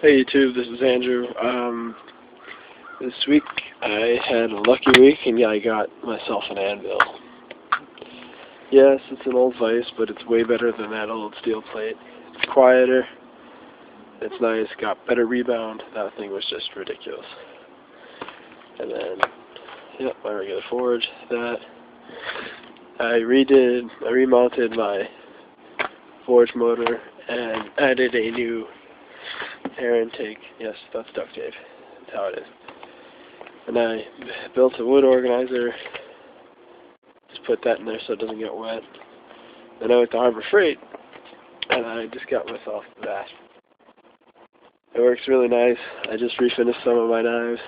Hey YouTube, this is Andrew. This week I had a lucky week and I got myself an anvil. Yes, it's an old vise, but it's way better than that old steel plate. It's quieter, it's nice, got better rebound. That thing was just ridiculous. And then, yep, my regular forge, that. I remounted my forge motor and added a new air intake. Yes, that's duct tape. That's how it is. And I built a wood organizer. Just put that in there so it doesn't get wet. Then I went to Harbor Freight, and I just got myself that. It works really nice. I just refinished some of my knives.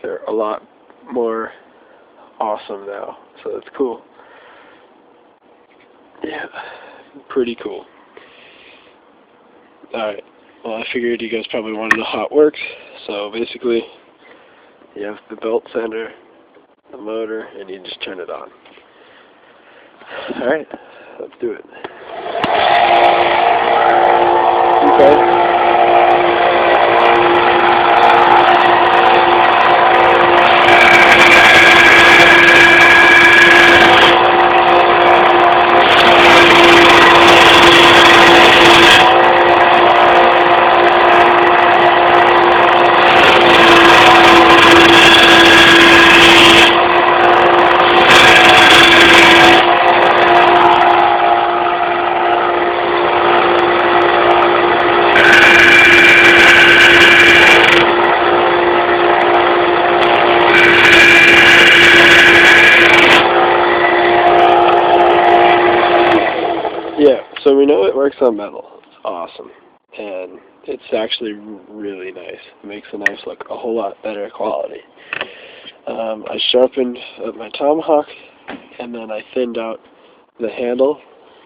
They're a lot more awesome now, so it's cool. Yeah, pretty cool. Alright, well, I figured you guys probably want to know how it works. So basically, you have the belt sander, the motor, and you just turn it on. Alright, let's do it. Okay. Yeah, so we know it works on metal. It's awesome. And it's actually really nice. It makes the knives look a whole lot better quality. I sharpened my tomahawk, and then I thinned out the handle,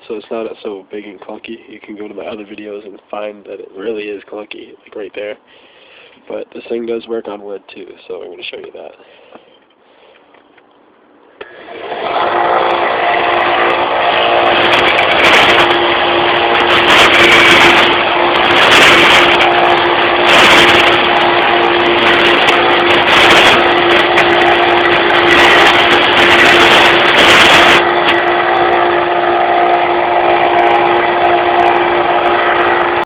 so it's not so big and clunky. You can go to my other videos and find that it really is clunky, like right there. But this thing does work on wood too, so I'm going to show you that.